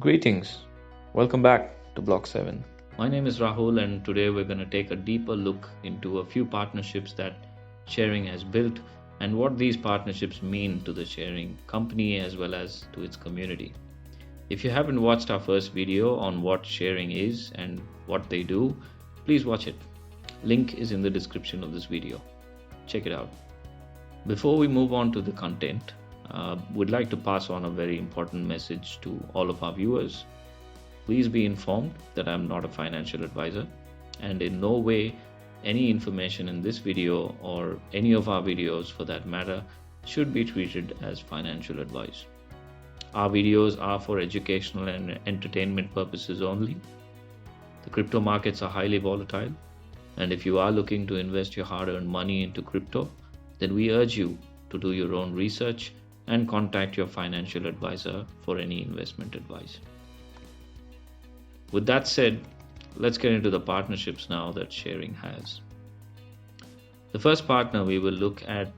Greetings. Welcome back to Block 7. My name is Rahul, and today we're going to take a deeper look into a few partnerships that ShareRing has built and what these partnerships mean to the ShareRing company as well as to its community. If you haven't watched our first video on what ShareRing is and what they do, please watch it. Link is in the description of this video. Check it out. Before we move on to the content, we'd like to pass on a very important message to all of our viewers. Please be informed that I'm not a financial advisor, and in no way any information in this video or any of our videos for that matter should be treated as financial advice. Our videos are for educational and entertainment purposes only. The crypto markets are highly volatile, and if you are looking to invest your hard-earned money into crypto, then we urge you to do your own research and contact your financial advisor for any investment advice. With that said, let's get into the partnerships now that ShareRing has. The first partner we will look at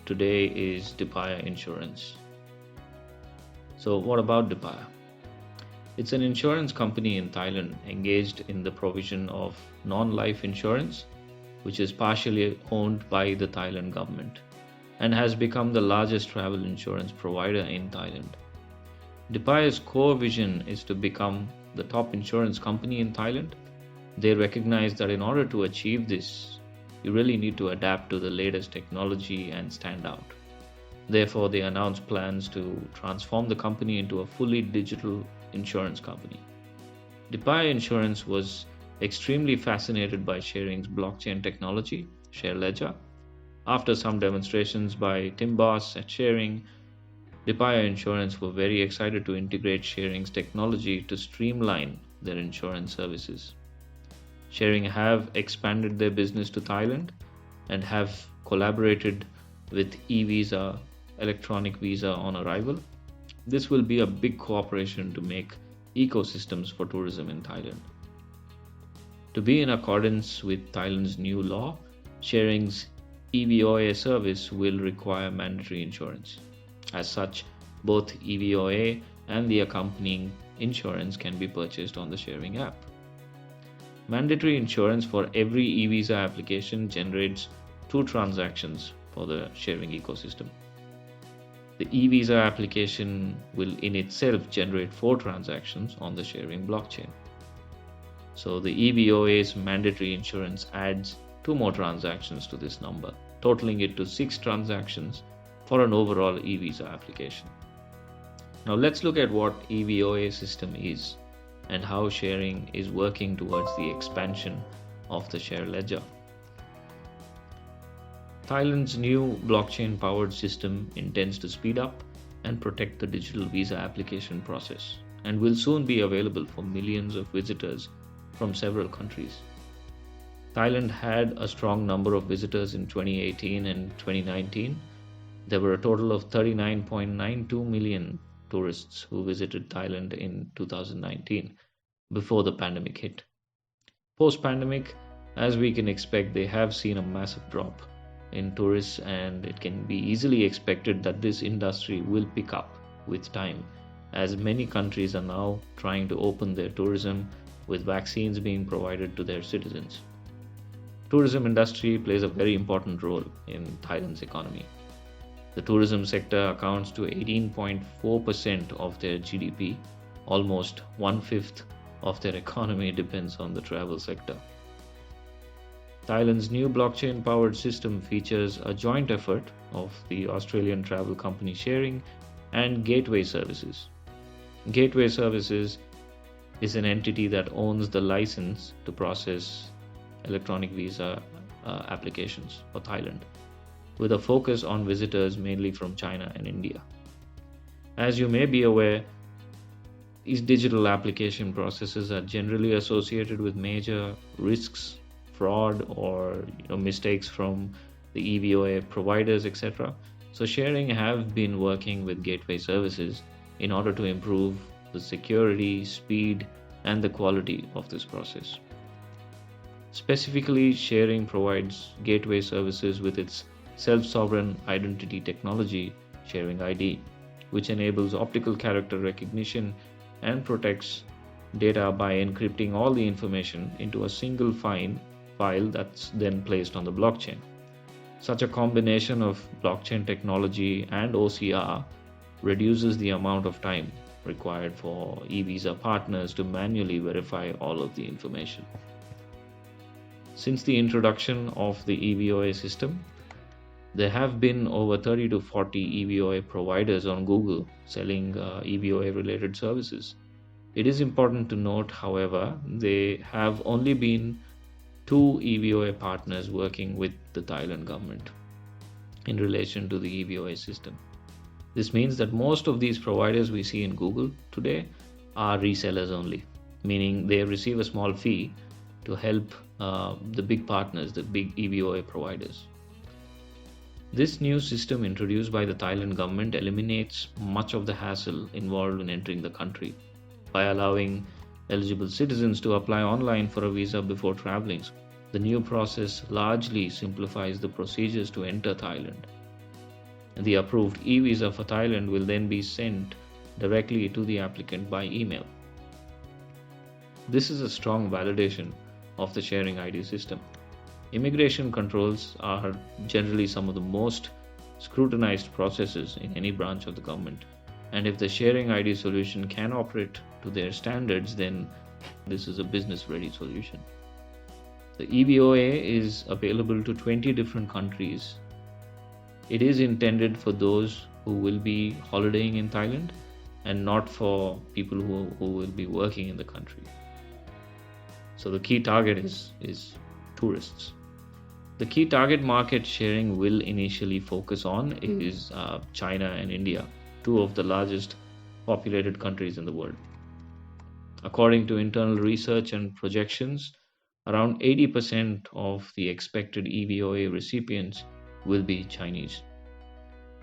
today is Dhipaya Insurance. So what about Dhipaya? It's an insurance company in Thailand engaged in the provision of non-life insurance, which is partially owned by the Thailand government and has become the largest travel insurance provider in Thailand. Dhipaya's core vision is to become the top insurance company in Thailand. They recognize that in order to achieve this, you really need to adapt to the latest technology and stand out. Therefore, they announced plans to transform the company into a fully digital insurance company. Dhipaya Insurance was extremely fascinated by ShareRing's blockchain technology, ShareLedger. After some demonstrations by Tim Boss at ShareRing, Dhipaya Insurance were very excited to integrate ShareRing's technology to streamline their insurance services. ShareRing have expanded their business to Thailand and have collaborated with eVisa, electronic visa on arrival. This will be a big cooperation to make ecosystems for tourism in Thailand. To be in accordance with Thailand's new law, ShareRing's EVOA service will require mandatory insurance. As such, both EVOA and the accompanying insurance can be purchased on the ShareRing app. Mandatory insurance for every eVisa application generates 2 transactions for the ShareRing ecosystem. The eVisa application will in itself generate 4 transactions on the ShareRing blockchain. So the EVOA's mandatory insurance adds 2 more transactions to this number, totaling it to 6 transactions for an overall eVisa application. Now let's look at what EVOA system is and how ShareRing is working towards the expansion of the ShareLedger. Thailand's new blockchain-powered system intends to speed up and protect the digital visa application process and will soon be available for millions of visitors from several countries. Thailand had a strong number of visitors in 2018 and 2019. There were a total of 39.92 million tourists who visited Thailand in 2019 before the pandemic hit. Post-pandemic, as we can expect, they have seen a massive drop in tourists, and it can be easily expected that this industry will pick up with time, as many countries are now trying to open their tourism with vaccines being provided to their citizens. Tourism industry plays a very important role in Thailand's economy. The tourism sector accounts to 18.4% of their GDP. Almost 1/5 of their economy depends on the travel sector. Thailand's new blockchain-powered system features a joint effort of the Australian travel company ShareRing and Gateway Services. Gateway Services is an entity that owns the license to process electronic visa applications for Thailand, with a focus on visitors mainly from China and India. As you may be aware, these digital application processes are generally associated with major risks, fraud, or mistakes from the EVOA providers, etc. So ShareRing have been working with Gateway Services in order to improve the security, speed, and the quality of this process. Specifically, ShareRing provides Gateway Services with its self-sovereign identity technology, ShareRing ID, which enables optical character recognition and protects data by encrypting all the information into a single file that's then placed on the blockchain. Such a combination of blockchain technology and OCR reduces the amount of time required for e-visa partners to manually verify all of the information. Since the introduction of the EVOA system, there have been over 30 to 40 EVOA providers on Google selling EVOA related services. It is important to note, however, there have only been 2 EVOA partners working with the Thailand government in relation to the EVOA system. This means that most of these providers we see in Google today are resellers only, meaning they receive a small fee to help the big partners, the big EVOA providers. This new system introduced by the Thailand government eliminates much of the hassle involved in entering the country by allowing eligible citizens to apply online for a visa before traveling. The new process largely simplifies the procedures to enter Thailand. And the approved e-visa for Thailand will then be sent directly to the applicant by email. This is a strong validation of the sharing ID system. Immigration controls are generally some of the most scrutinized processes in any branch of the government. And if the sharing ID solution can operate to their standards, then this is a business-ready solution. The EVOA is available to 20 different countries. It is intended for those who will be holidaying in Thailand and not for people who will be working in the country. So the key target is tourists. The key target market sharing will initially focus on is China and India, two of the largest populated countries in the world. According to internal research and projections, around 80% of the expected EVOA recipients will be Chinese.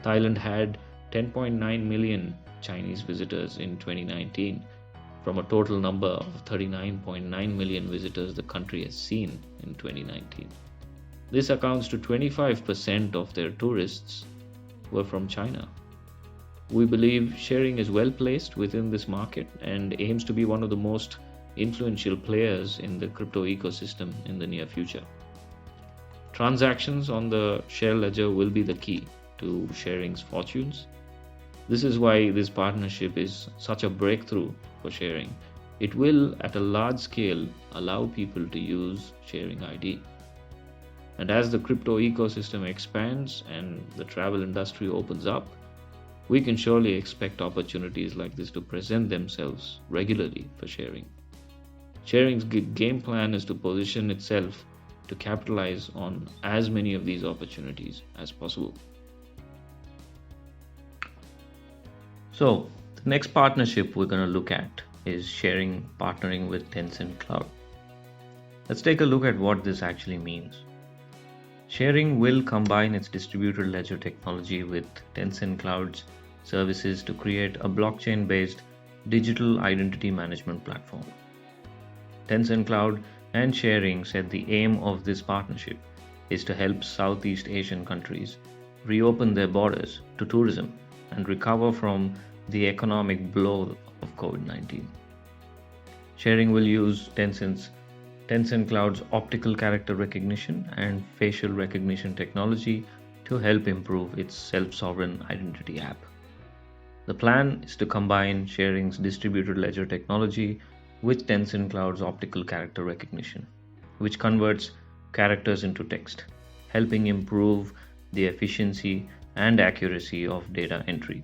Thailand had 10.9 million Chinese visitors in 2019 from a total number of 39.9 million visitors the country has seen in 2019. This accounts to 25% of their tourists were from China. We believe ShareRing is well placed within this market and aims to be one of the most influential players in the crypto ecosystem in the near future. Transactions on the share ledger will be the key to ShareRing's fortunes. This is why this partnership is such a breakthrough for ShareRing. It will, at a large scale, allow people to use ShareRing ID. And as the crypto ecosystem expands and the travel industry opens up, we can surely expect opportunities like this to present themselves regularly for ShareRing. ShareRing's game plan is to position itself to capitalize on as many of these opportunities as possible. So, the next partnership we're going to look at is ShareRing partnering with Tencent Cloud. Let's take a look at what this actually means. ShareRing will combine its distributed ledger technology with Tencent Cloud's services to create a blockchain-based digital identity management platform. Tencent Cloud and ShareRing said the aim of this partnership is to help Southeast Asian countries reopen their borders to tourism and recover from the economic blow of COVID-19. ShareRing will use Tencent Cloud's optical character recognition and facial recognition technology to help improve its self-sovereign identity app. The plan is to combine ShareRing's distributed ledger technology with Tencent Cloud's optical character recognition, which converts characters into text, helping improve the efficiency and accuracy of data entry.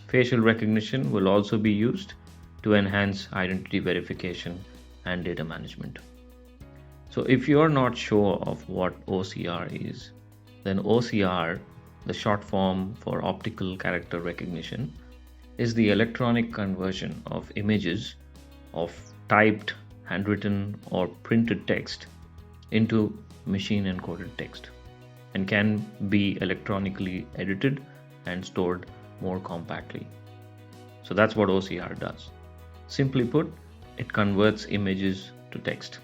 Facial recognition will also be used to enhance identity verification and data management. So if you're not sure of what OCR is, then OCR, the short form for optical character recognition, is the electronic conversion of images of typed, handwritten, or printed text into machine encoded text and can be electronically edited and stored more compactly. So that's what OCR does. Simply put, it converts images to text.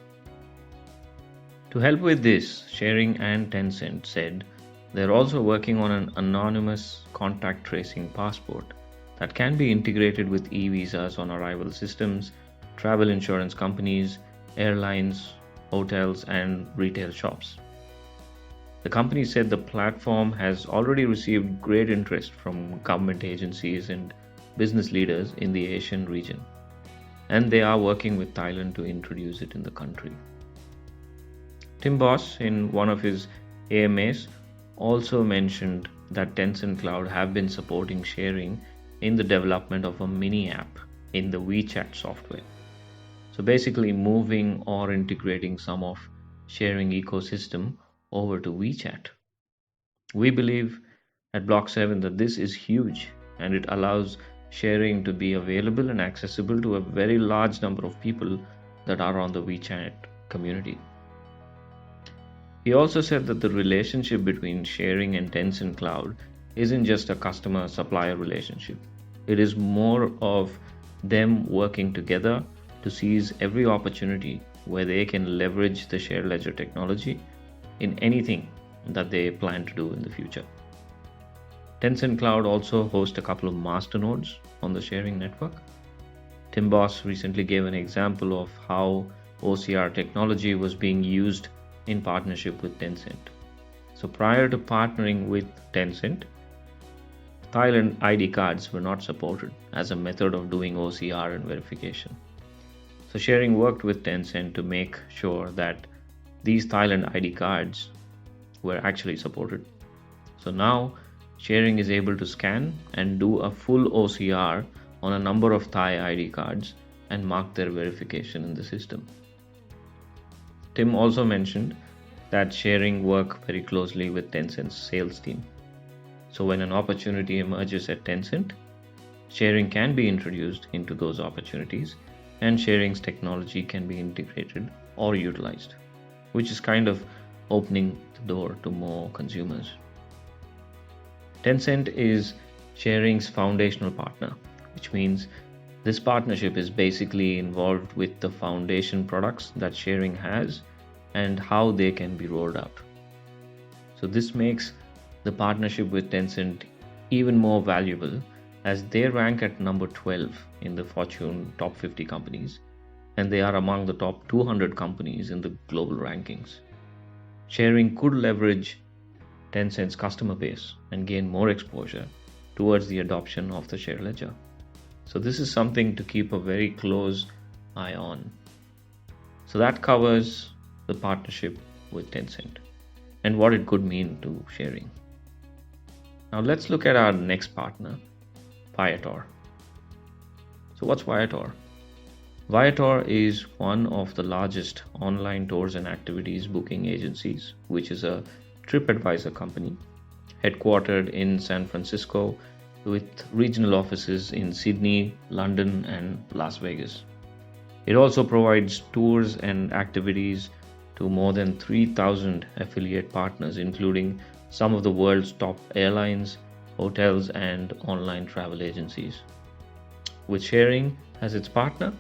To help with this, ShareRing and Tencent said they're also working on an anonymous contact tracing passport that can be integrated with e-visas on arrival systems, travel insurance companies, airlines, hotels, and retail shops. The company said the platform has already received great interest from government agencies and business leaders in the Asian region, and they are working with Thailand to introduce it in the country. Tim Boss, in one of his AMAs, also mentioned that Tencent Cloud have been supporting sharing in the development of a mini app in the WeChat software. So basically moving or integrating some of sharing ecosystem over to WeChat. We believe at Block 7 that this is huge and it allows sharing to be available and accessible to a very large number of people that are on the WeChat community. He also said that the relationship between sharing and Tencent Cloud isn't just a customer-supplier relationship. It is more of them working together to seize every opportunity where they can leverage the share ledger technology in anything that they plan to do in the future. Tencent Cloud also hosts a couple of masternodes on the sharing network. Tim Boss recently gave an example of how OCR technology was being used in partnership with Tencent. So prior to partnering with Tencent, Thailand ID cards were not supported as a method of doing OCR and verification. So sharing worked with Tencent to make sure that these Thailand ID cards were actually supported. So now sharing is able to scan and do a full OCR on a number of Thai ID cards and mark their verification in the system. Tim also mentioned that sharing work very closely with Tencent's sales team. So when an opportunity emerges at Tencent, sharing can be introduced into those opportunities and sharing's technology can be integrated or utilized, which is kind of opening the door to more consumers. Tencent is sharing's foundational partner, which means this partnership is basically involved with the foundation products that sharing has and how they can be rolled out. So this makes the partnership with Tencent even more valuable as they rank at number 12 in the Fortune top 50 companies and they are among the top 200 companies in the global rankings. Sharing could leverage Tencent's customer base and gain more exposure towards the adoption of the share ledger. So this is something to keep a very close eye on. So that covers the partnership with Tencent and what it could mean to sharing. Now let's look at our next partner, Viator. So what's Viator? Viator is one of the largest online tours and activities booking agencies, which is a TripAdvisor company, headquartered in San Francisco with regional offices in Sydney, London, and Las Vegas. It also provides tours and activities to more than 3,000 affiliate partners, including some of the world's top airlines, hotels, and online travel agencies. With sharing as its partner,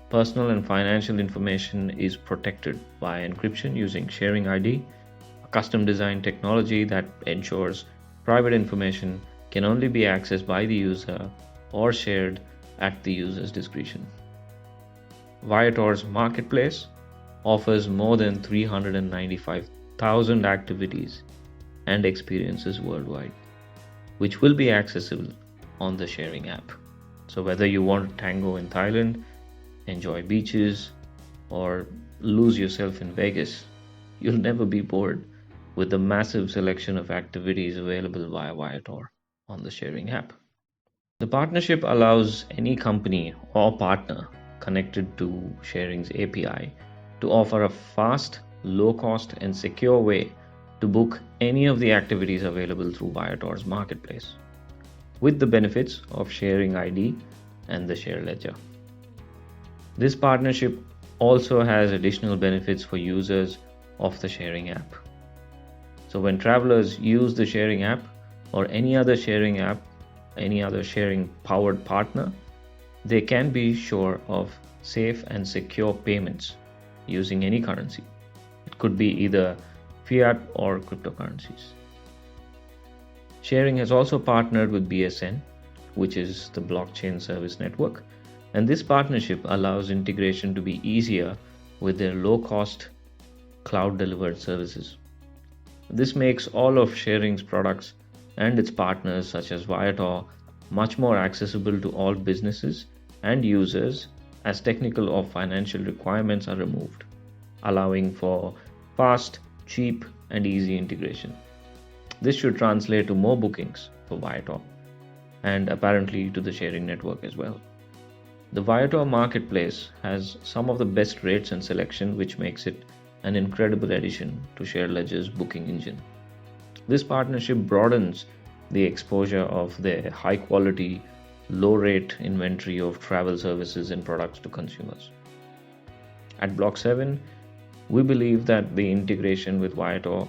personal and financial information is protected by encryption using sharing ID, a custom designed technology that ensures private information can only be accessed by the user or shared at the user's discretion. Viator's marketplace offers more than 395,000 activities and experiences worldwide, which will be accessible on the sharing app. So whether you want to tango in Thailand, enjoy beaches, or lose yourself in Vegas, you'll never be bored with the massive selection of activities available via Viator on the sharing app. The partnership allows any company or partner connected to sharing's API to offer a fast, low-cost, and secure way to book any of the activities available through Viator's marketplace, with the benefits of sharing ID and the share ledger. This partnership also has additional benefits for users of the sharing app. So when travelers use the sharing app or any other sharing app, any other sharing powered partner, they can be sure of safe and secure payments using any currency. It could be either fiat or cryptocurrencies. Sharing has also partnered with BSN, which is the blockchain service network. And this partnership allows integration to be easier with their low-cost cloud-delivered services. This makes all of ShareRing's products and its partners such as Viator much more accessible to all businesses and users as technical or financial requirements are removed, allowing for fast, cheap, and easy integration. This should translate to more bookings for Viator and apparently to the ShareRing network as well. The Viator marketplace has some of the best rates and selection, which makes it an incredible addition to ShareLedger's booking engine. This partnership broadens the exposure of their high quality, low rate inventory of travel services and products to consumers. At Block 7, we believe that the integration with Viator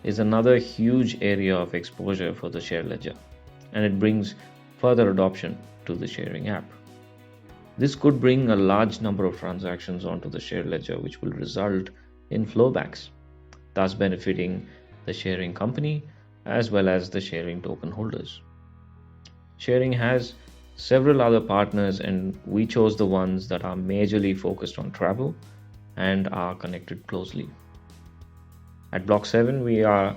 is another huge area of exposure for the ShareLedger, and it brings further adoption to the ShareRing app. This could bring a large number of transactions onto the ShareLedger, which will result in flowbacks, thus benefiting the ShareRing company as well as the ShareRing token holders. ShareRing has several other partners, and we chose the ones that are majorly focused on travel and are connected closely. At Block 7, we are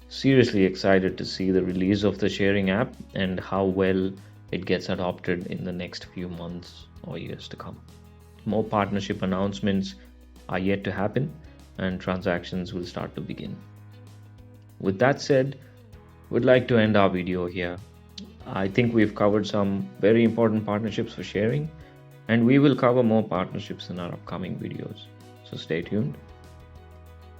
seriously excited to see the release of the ShareRing app and how well it gets adopted in the next few months or years to come. More partnership announcements are yet to happen, and transactions will start to begin. With that said, we'd like to end our video here. I think we've covered some very important partnerships for ShareRing, and we will cover more partnerships in our upcoming videos, so stay tuned.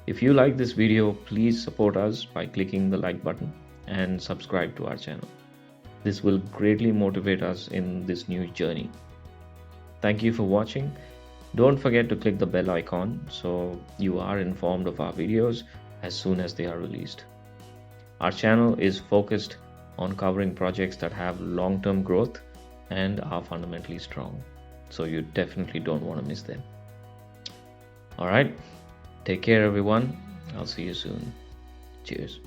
If you like this video, please support us by clicking the like button and subscribe to our channel. This will greatly motivate us in this new journey. Thank you for watching. Don't forget to click the bell icon so you are informed of our videos as soon as they are released. Our channel is focused on covering projects that have long-term growth and are fundamentally strong, so you definitely don't want to miss them. All right, take care everyone. I'll see you soon. Cheers.